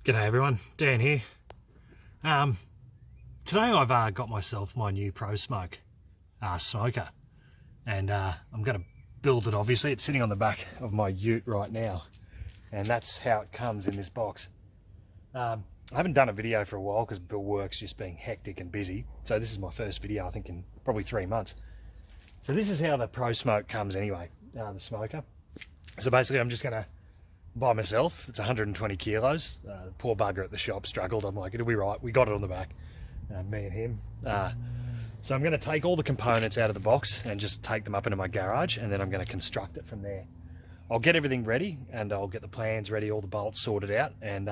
G'day everyone, Dan here. Today I've got myself my new Pro Smoke smoker, and I'm going to build it. Obviously it's sitting on the back of my ute right now, and that's how it comes in this box. I haven't done a video for a while because work's just been hectic and busy, so this is my first video I think in probably 3 months. So this is how the Pro Smoke comes anyway, the smoker. So basically I'm just going to by myself. It's 120 kilos. The poor bugger at the shop struggled. I'm like, it'll be right. We got it on the back, me and him. So I'm going to take all the components out of the box and just take them up into my garage, and then I'm going to construct it from there. I'll get everything ready, and I'll get the plans ready, all the bolts sorted out, and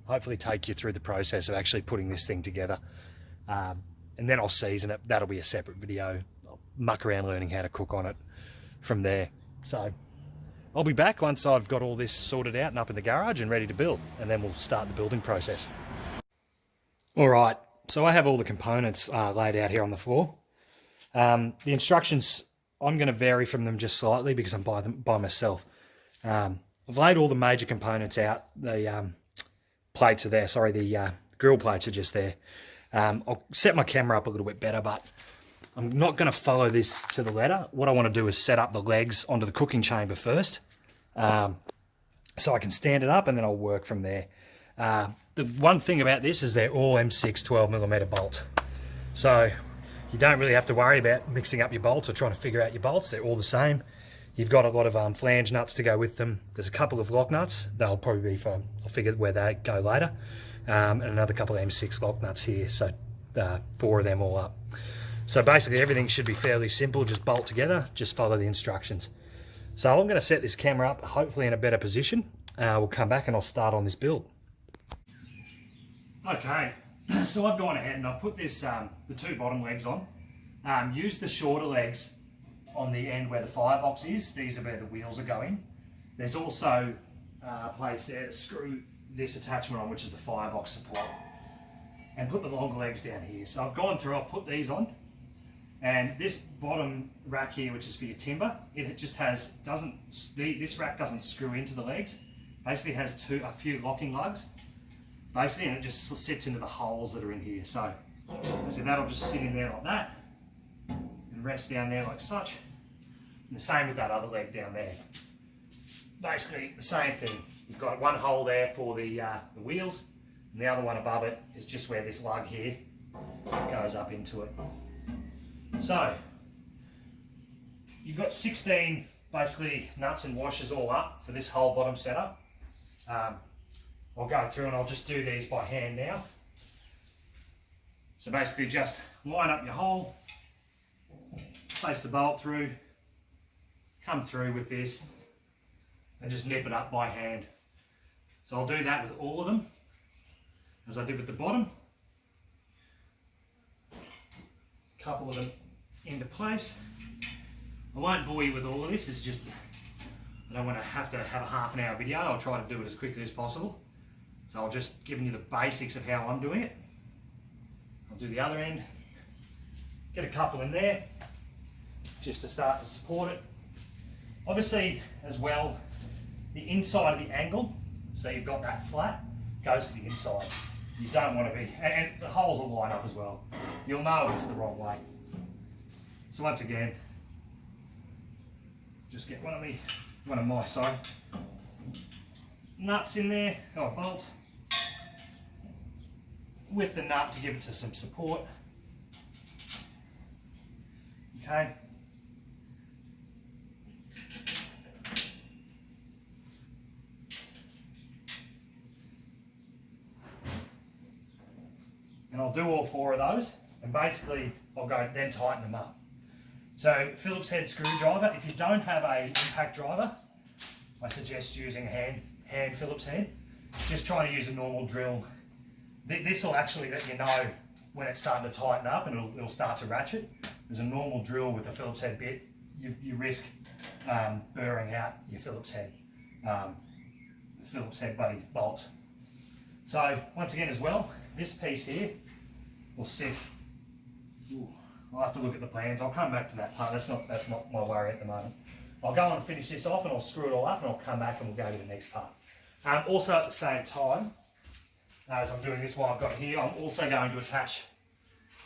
hopefully take you through the process of actually putting this thing together. And then I'll season it. That'll be a separate video. I'll muck around learning how to cook on it from there. So I'll be back once I've got all this sorted out and up in the garage and ready to build, and then we'll start the building process. All right, so I have all the components laid out here on the floor. The instructions, I'm going to vary from them just slightly because I'm by myself. I've laid all the major components out. The plates are there, sorry, the grill plates are just there. I'll set my camera up a little bit better, but I'm not going to follow this to the letter. What I want to do is set up the legs onto the cooking chamber first, so I can stand it up, and then I'll work from there. The one thing about this is they're all M6 12mm bolts, so you don't really have to worry about mixing up your bolts or trying to figure out your bolts. They're all the same. You've got a lot of flange nuts to go with them. There's a couple of lock nuts. They'll probably be for, I'll figure where they go later, and another couple of M6 lock nuts here, so 4 of them all up. So basically everything should be fairly simple, just bolt together, just follow the instructions. So I'm going to set this camera up hopefully in a better position. We'll come back and I'll start on this build. Okay, so I've gone ahead and I've put this, the 2 bottom legs on. Use the shorter legs on the end where the firebox is. These are where the wheels are going. There's also a place there to screw this attachment on, which is the firebox support. And put the longer legs down here. So I've gone through, I've put these on. And this bottom rack here, which is for your timber, it just has, this rack doesn't screw into the legs. Basically has a few locking lugs. Basically, and it just sits into the holes that are in here. So that'll just sit in there like that and rest down there like such. And the same with that other leg down there. Basically the same thing. You've got one hole there for the wheels, and the other one above it is just where this lug here goes up into it. So you've got 16 basically nuts and washers all up for this whole bottom setup. I'll go through and I'll just do these by hand now. So basically just line up your hole, place the bolt through, come through with this, and just nip it up by hand. So I'll do that with all of them, as I did with the bottom. A couple of them into place. I won't bore you with all of this, it's just, I don't want to have a half an hour video. I'll try to do it as quickly as possible. So I'll just give you the basics of how I'm doing it. I'll do the other end, get a couple in there, just to start to support it. Obviously, as well, the inside of the angle, so you've got that flat, goes to the inside. You don't want to be, and the holes will line up as well. You'll know if it's the wrong way. So once again, just get one of my side nuts in there, bolts, with the nut to give it to some support. Okay. And I'll do all 4 of those, and basically I'll go then tighten them up. So Phillips head screwdriver, if you don't have a impact driver, I suggest using a hand Phillips head. Just try to use a normal drill. This will actually let you know when it's starting to tighten up, and it'll start to ratchet. There's a normal drill with a Phillips head bit. You risk burring out your Phillips head buddy bolts. So once again as well, this piece here will sit. I'll have to look at the plans. I'll come back to that part. That's not my worry at the moment. I'll go and finish this off, and I'll screw it all up, and I'll come back and we'll go to the next part. Also at the same time, as I'm doing this, what I've got here, I'm also going to attach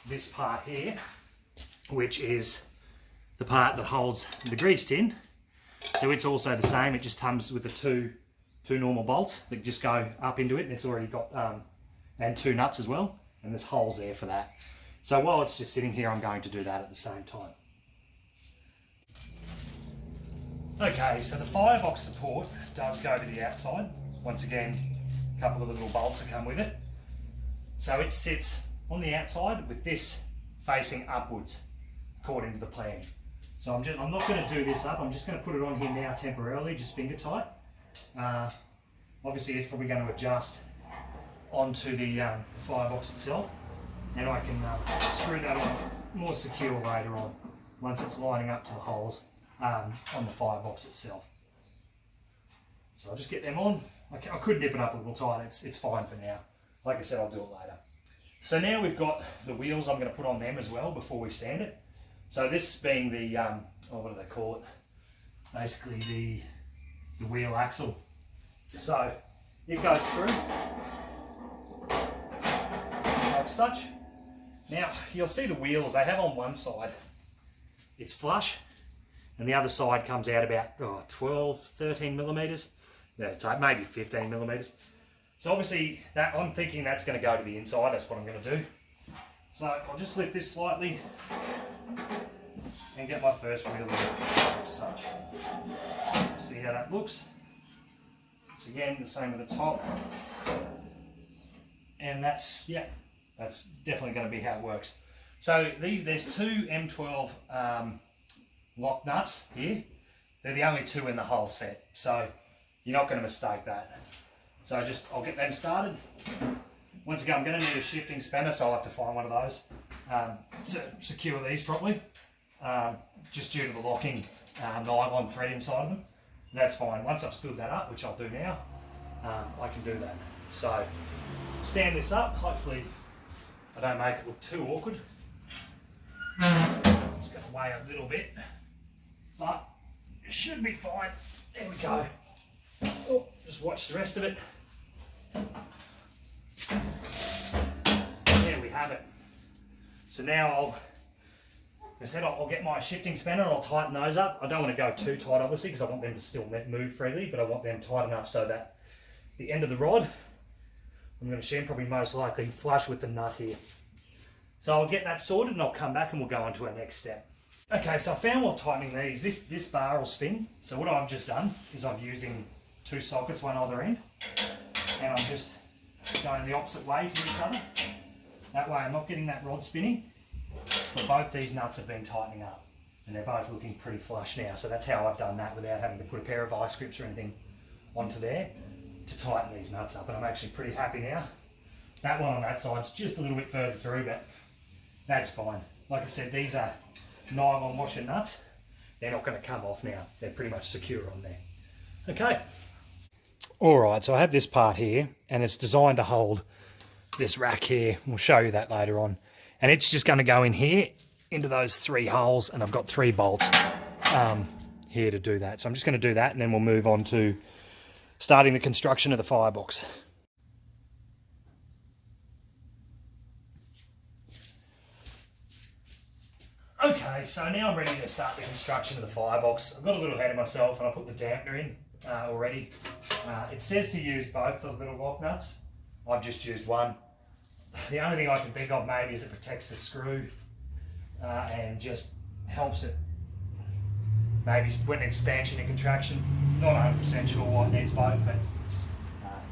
this part here, which is the part that holds the grease tin. So it's also the same, it just comes with the two normal bolts that just go up into it, and it's already got, and 2 nuts as well, and there's holes there for that. So while it's just sitting here, I'm going to do that at the same time. Okay, so the firebox support does go to the outside. Once again, a couple of the little bolts that come with it. So it sits on the outside with this facing upwards, according to the plan. So I'm not going to do this up, I'm just going to put it on here now temporarily, just finger tight. Obviously it's probably going to adjust onto the firebox itself, and I can screw that on more secure later on, once it's lining up to the holes on the firebox itself. So I'll just get them on. I could nip it up a little tight, it's fine for now. Like I said, I'll do it later. So now we've got the wheels, I'm going to put on them as well before we sand it. So this being the, what do they call it? Basically the wheel axle. So it goes through like such. Now you'll see the wheels, they have on one side, it's flush, and the other side comes out about 12, 13 millimeters. Yeah, maybe 15 millimeters. So obviously that, I'm thinking that's going to go to the inside, that's what I'm going to do. So I'll just lift this slightly and get my first wheel in like such. See how that looks? It's again the same with the top. And that's, yeah, that's definitely going to be how it works. So there's 2 M12 lock nuts here. They're the only 2 in the whole set, so you're not going to mistake that. So I'll get them started. Once again, I'm going to need a shifting spanner, so I'll have to find one of those to secure these properly, just due to the locking nylon thread inside of them. That's fine. Once I've stood that up, which I'll do now, I can do that. So stand this up, hopefully I don't make it look too awkward. It's going to weigh a little bit, but it should be fine. There we go. Oh, just watch the rest of it. There we have it. So now I'll get my shifting spanner and I'll tighten those up. I don't want to go too tight obviously, because I want them to still move freely, but I want them tight enough so that the end of the rod, I'm going to shim probably most likely flush with the nut here. So I'll get that sorted and I'll come back and we'll go on to our next step. Okay, so I found while tightening these, this bar will spin. So what I've just done is I'm using 2 sockets, one either end, and I'm just going the opposite way to each other. That way I'm not getting that rod spinning, but both these nuts have been tightening up and they're both looking pretty flush now. So that's how I've done that without having to put a pair of vice grips or anything onto there to tighten these nuts up, and I'm actually pretty happy now. That one on that side's just a little bit further through, but that's fine. Like I said, these are nylon washer nuts. They're not going to come off now. They're pretty much secure on there. Okay. Alright, so I have this part here and it's designed to hold this rack here. We'll show you that later on. And it's just going to go in here into those 3 holes, and I've got 3 bolts here to do that. So I'm just going to do that and then we'll move on to starting the construction of the firebox. Okay, so now I'm ready to start the construction of the firebox. I've got a little ahead of myself and I put the dampener in already. It says to use both the little lock nuts. I've just used one. The only thing I can think of maybe is it protects the screw and just helps it maybe when expansion and contraction. Not 100% sure what needs both, but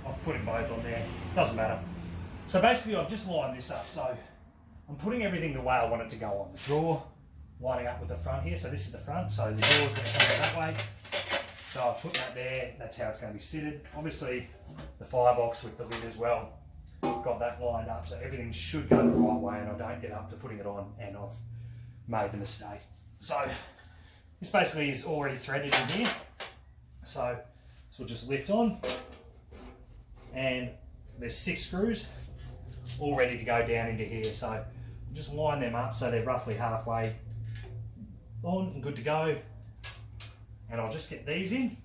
I've put them both on there. Doesn't matter. So basically I've just lined this up. So I'm putting everything the way I want it to go on. The drawer lining up with the front here. So this is the front. So the door's going to come that way. So I'll put that there. That's how it's going to be seated. Obviously the firebox with the lid as well. Got that lined up. So everything should go the right way and I don't get up to putting it on and I've made the mistake. So this basically is already threaded in here. So this will just lift on. And there's 6 screws all ready to go down into here. So just line them up so they're roughly halfway on and good to go. And I'll just get these in.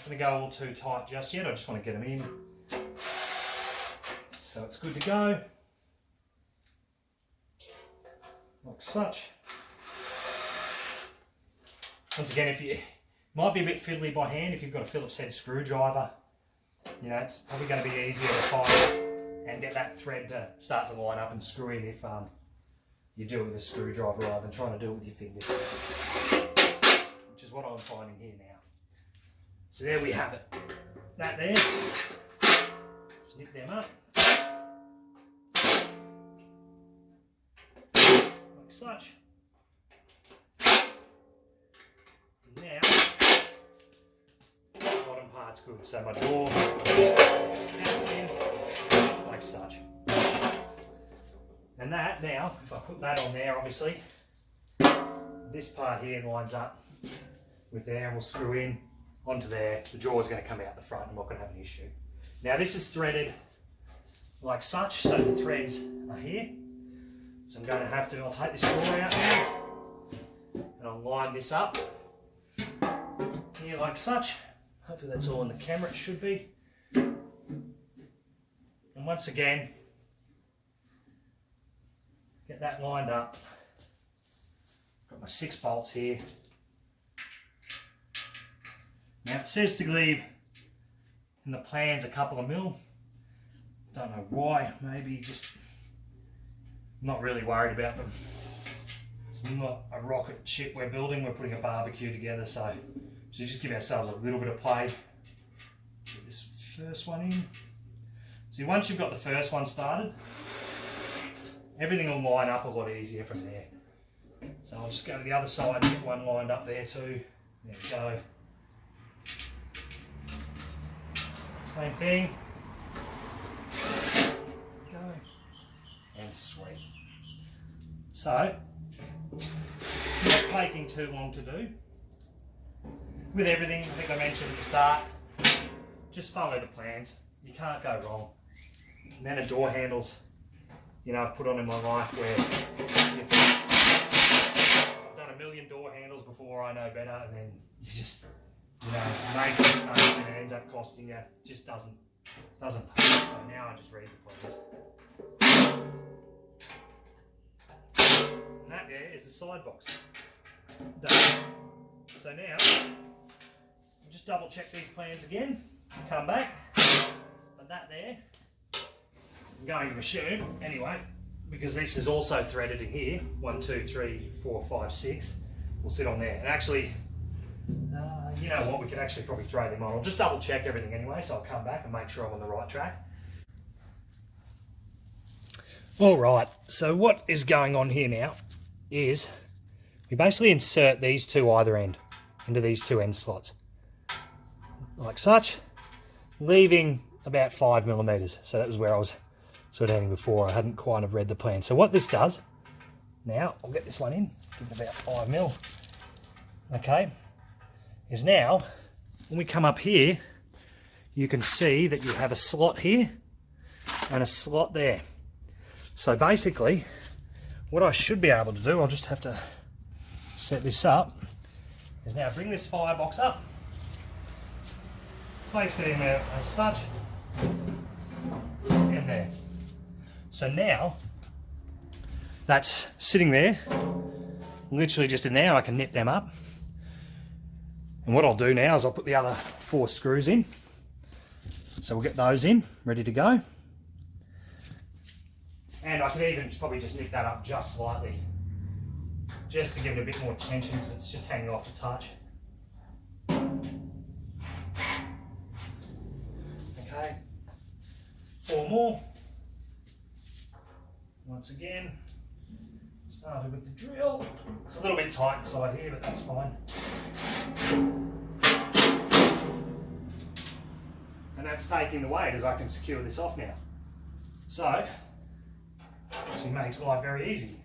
going to go all too tight just yet. I just want to get them in. So it's good to go. Like such. Once again, if you might be a bit fiddly by hand if you've got a Phillips head screwdriver, you know, it's probably going to be easier to find and get that thread to start to line up and screw in if you do it with a screwdriver rather than trying to do it with your fingers, which is what I'm finding here now. So there we have it. That there. Just nip them up. Like such. Now, the bottom part's good. So my door, like such. And that now, if I put that on there, obviously, this part here lines up with there, and we'll screw in onto there. The draw's going to come out the front, and I'm not going to have an issue. Now this is threaded like such, so the threads are here. So I'm going to have to, I'll take this drawer out now, and I'll line this up here like such. Hopefully that's all in the camera, it should be. And once again, get that lined up. Got my 6 bolts here. Now it says to leave in the plans a couple of mil. Don't know why, maybe just not really worried about them. It's not a rocket ship we're building, we're putting a barbecue together, so just give ourselves a little bit of play. Get this first one in. See, once you've got the first one started, everything will line up a lot easier from there. So I'll just go to the other side and get one lined up there too. There we go. Same thing. Go. And sweet. So, not taking too long to do. With everything, I think I mentioned at the start, just follow the plans. You can't go wrong. The amount of door handles, you know, I've put on in my life where I've done a million door handles before I know better, and then you just, you know, make mistakes and it ends up costing you. Just doesn't pay. So now I just read the plans. And that there is the side box. Done. So now, I'll just double check these plans again, come back, but that there, I'm going to assume, anyway, because this is also threaded in here, 1, 2, 3, 4, 5, 6, will sit on there. And actually, you know what, we could actually probably throw them on. I'll just double check everything anyway, so I'll come back and make sure I'm on the right track. Alright, so what is going on here now is we basically insert these two either end into these two end slots, like such, leaving about 5 millimeters. So that was where I was sort of heading before. I hadn't quite have read the plan. So what this does, now I'll get this one in, give it about 5 mil, okay, is now when we come up here, you can see that you have a slot here and a slot there. So basically, what I should be able to do, I'll just have to set this up, is now bring this firebox up, place it in there as such, and there. So now, that's sitting there, literally just in there. I can nip them up. And what I'll do now is I'll put the other 4 screws in. So we'll get those in, ready to go. And I can even probably just nip that up just slightly, just to give it a bit more tension because it's just hanging off a touch. Okay, 4 more. Once again, started with the drill. It's a little bit tight inside here, but that's fine. And that's taking the weight as I can secure this off now. So, actually makes life very easy.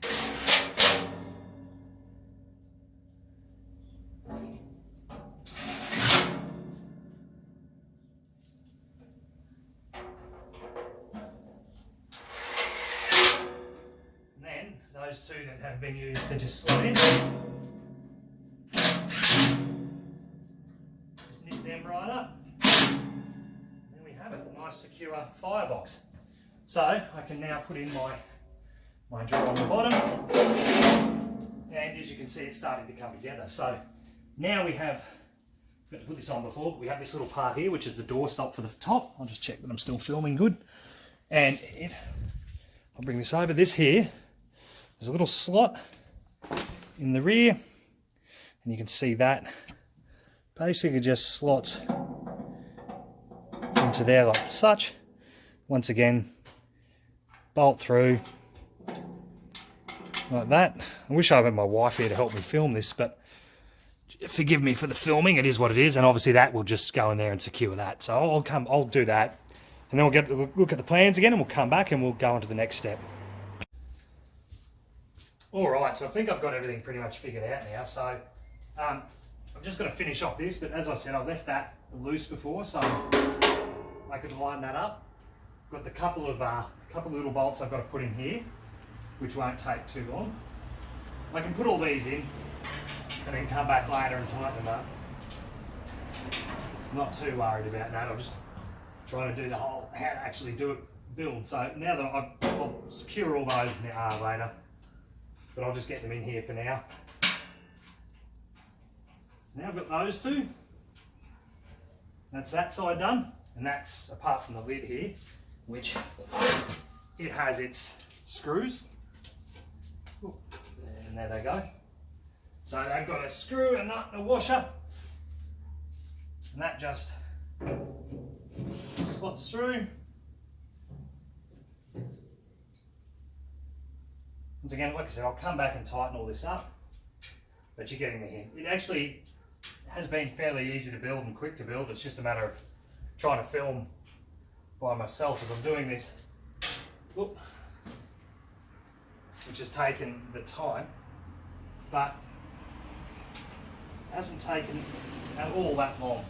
And then those two that have been used to just slot in, just nip them clamp right up. There we have it, a nice secure firebox. So I can now put in my drawer on the bottom, and as you can see, it's starting to come together. So now we have, I forgot to put this on before, but we have this little part here, which is the door stop for the top. I'll just check that I'm still filming good. And I'll bring this over. This here, there's a little slot in the rear, and you can see that basically just slots into there like such. Once again, bolt through like that. I wish I had my wife here to help me film this, but forgive me for the filming, it is what it is, and obviously that will just go in there and secure that. So I'll do that, and then we'll look at the plans again, and we'll come back and we'll go on to the next step. Alright, so I think I've got everything pretty much figured out now, so I'm just going to finish off this, but as I said, I left that loose before, so I could line that up. Got the couple of little bolts I've got to put in here, which won't take too long. I can put all these in and then come back later and tighten them up. Not too worried about that. I'm just trying to do the whole how to actually do it build. So now that I'll secure all those later, but I'll just get them in here for now. So now I've got those two. That's that side done, and that's apart from the lid here, which it has its screws. And there they go. So they've got a screw, a nut, and a washer, and that just slots through. Once again, like I said, I'll come back and tighten all this up, but you're getting the hint. It actually has been fairly easy to build and quick to build. It's just a matter of trying to film by myself as I'm doing this, which has taken the time, but it hasn't taken at all that long.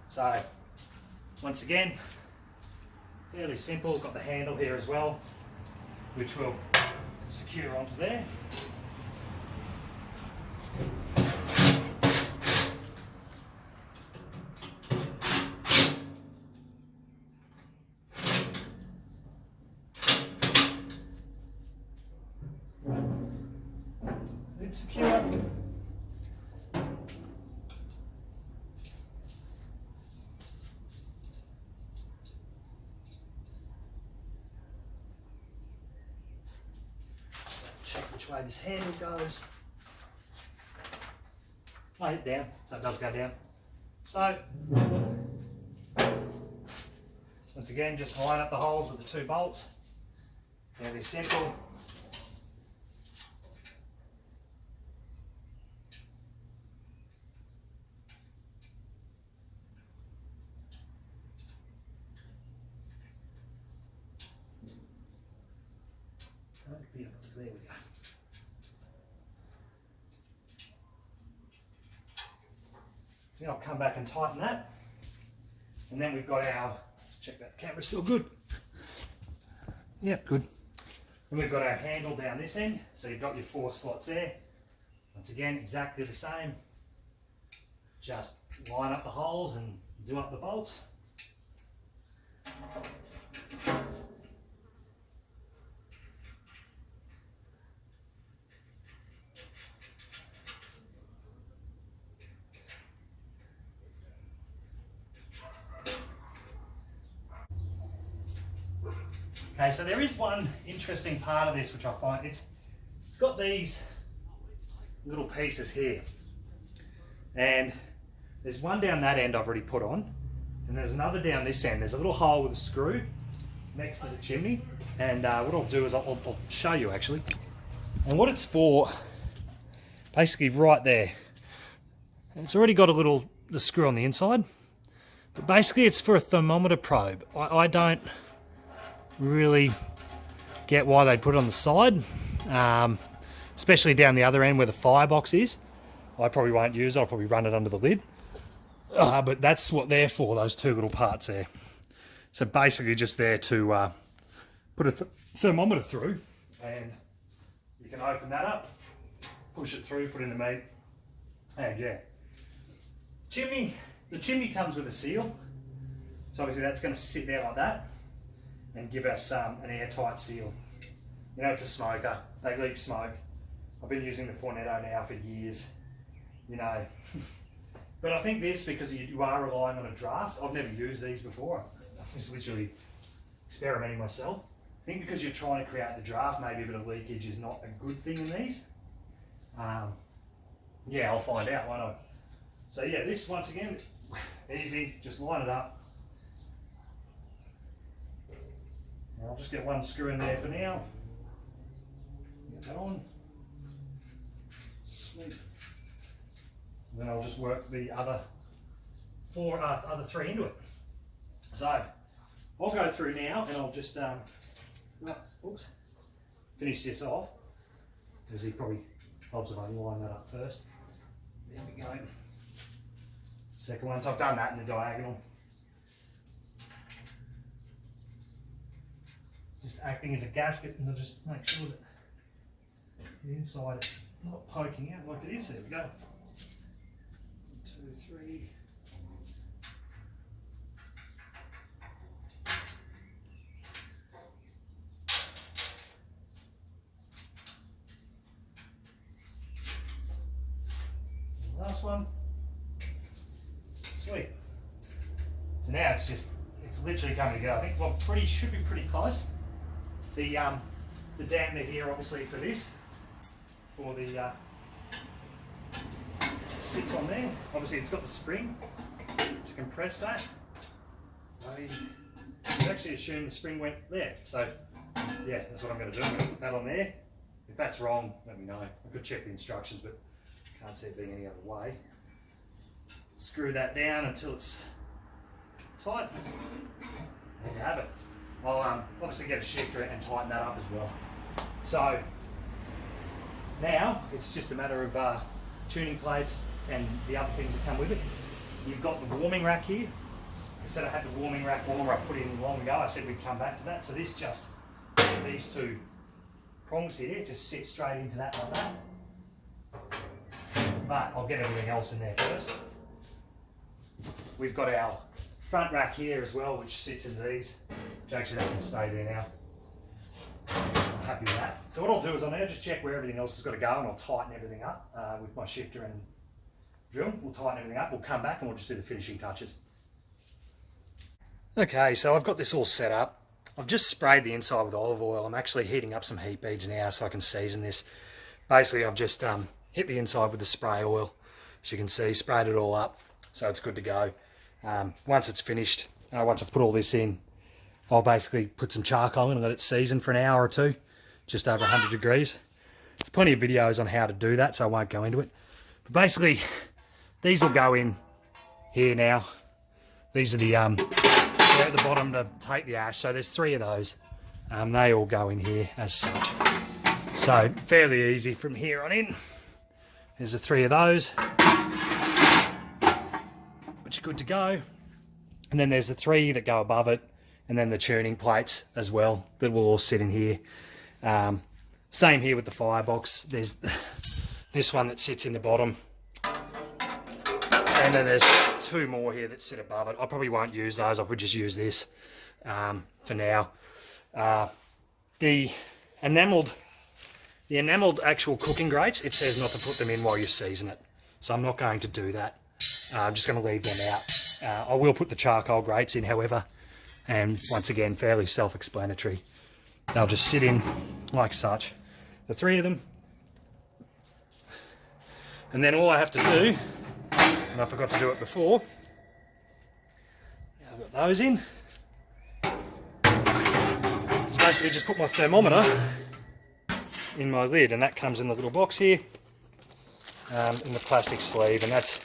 So once again, fairly simple. Got the handle here as well, which will secure onto there. It's secure. Check which way this handle goes. I hit down, so it does go down. So, once again, just line up the holes with the two bolts. Fairly simple. There we go. So I'll come back and tighten that, and then we've got our, let's check that camera's still good. Yep, good. And we've got our handle down this end, so you've got your 4 slots there. Once again, exactly the same. Just line up the holes and do up the bolts. Okay, so there is one interesting part of this which I find, it's got these little pieces here, and there's one down that end I've already put on, and there's another down this end. There's a little hole with a screw next to the chimney, and what I'll do is I'll show you actually. And what it's for, basically right there, and it's already got the screw on the inside, but basically it's for a thermometer probe. I don't really get why they put it on the side, especially down the other end where the firebox is. I probably won't use it, I'll probably run it under the lid. But that's what they're for, those two little parts there. So basically just there to put a thermometer through and you can open that up, push it through, put in the meat, and yeah. Chimney, the chimney comes with a seal, so obviously that's going to sit there like that and give us an airtight seal. You know, it's a smoker, they leak smoke. I've been using the Fornetto now for years, you know. But I think this, because you are relying on a draft, I've never used these before. I'm just literally experimenting myself. I think because you're trying to create the draft, maybe a bit of leakage is not a good thing in these. Yeah, I'll find out, won't I? So yeah, this once again, easy, just line it up. I'll just get one screw in there for now. Get that on. Sweet. And then I'll just work the other three into it. So I'll go through now and I'll just finish this off. As he probably helps if I line that up first. There we go. Second one, so I've done that in the diagonal. Just acting as a gasket, and I'll just make sure that the inside is not poking out like it is. There we go. 1, 2, 3. Last one. Sweet. So now it's literally coming together. I think should be pretty close. The dampener here, obviously, for this, for the sits on there. Obviously, it's got the spring to compress that. I would actually assume the spring went there. So yeah, that's what I'm going to do. I'm going to put that on there. If that's wrong, let me know. I could check the instructions, but can't see it being any other way. Screw that down until it's tight. There you have it. I'll obviously get a shifter and tighten that up as well. So now it's just a matter of tuning plates and the other things that come with it. You've got the warming rack here. I said I had the warming rack warmer I put in long ago. I said we'd come back to that. So this just, these two prongs here just sit straight into that like that. But I'll get everything else in there first. We've got our front rack here as well, which sits in these, which actually that can stay there now. I'm happy with that. So what I'll do is I'll now just check where everything else has got to go, and I'll tighten everything up with my shifter and drill. We'll tighten everything up, we'll come back and we'll just do the finishing touches. Okay, so I've got this all set up. I've just sprayed the inside with olive oil. I'm actually heating up some heat beads now so I can season this. Basically, I've just hit the inside with the spray oil. As you can see, sprayed it all up, so it's good to go. Once it's finished, once I've put all this in, I'll basically put some charcoal in and let it season for an hour or two, just over 100 degrees. There's plenty of videos on how to do that, so I won't go into it. But basically, these will go in here now. These are the they're at the bottom to take the ash, so there's 3 of those. They all go in here as such. So fairly easy from here on in. There's the 3 of those, which are good to go. And then there's the 3 that go above it, and then the tuning plates as well that will all sit in here. Same here with the firebox. There's this one that sits in the bottom, and then there's 2 more here that sit above it. I probably won't use those. I would just use this for now. The enamelled actual cooking grates, it says not to put them in while you season it, so I'm not going to do that. I'm just going to leave them out. I will put the charcoal grates in, however, and once again, fairly self-explanatory. They'll just sit in like such, the 3 of them, and then all I have to do, and I forgot to do it before, I've got those in, is basically just put my thermometer in my lid, and that comes in the little box here, in the plastic sleeve, and that's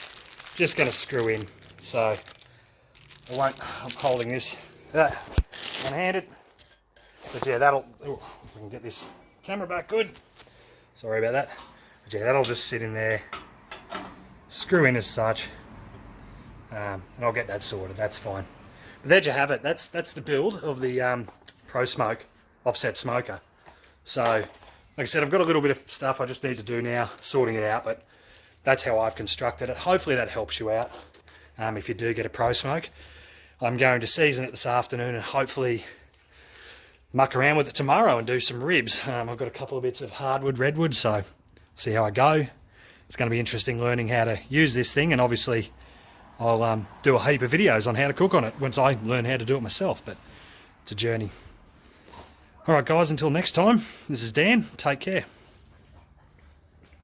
just going to screw in. So I'm holding this one-handed, but yeah, that'll, if I can get this camera back good, sorry about that, but yeah, that'll just sit in there, screw in as such, and I'll get that sorted. That's fine. But there you have it. That's the build of the Pro Smoke offset smoker. So Like I said, I've got a little bit of stuff I just need to do now, sorting it out, but that's how I've constructed it. Hopefully that helps you out if you do get a Pro Smoke. I'm going to season it this afternoon and hopefully muck around with it tomorrow and do some ribs. I've got a couple of bits of hardwood, redwood, so see how I go. It's going to be interesting learning how to use this thing, and obviously I'll do a heap of videos on how to cook on it once I learn how to do it myself, but it's a journey. Alright guys, until next time, this is Dan, take care.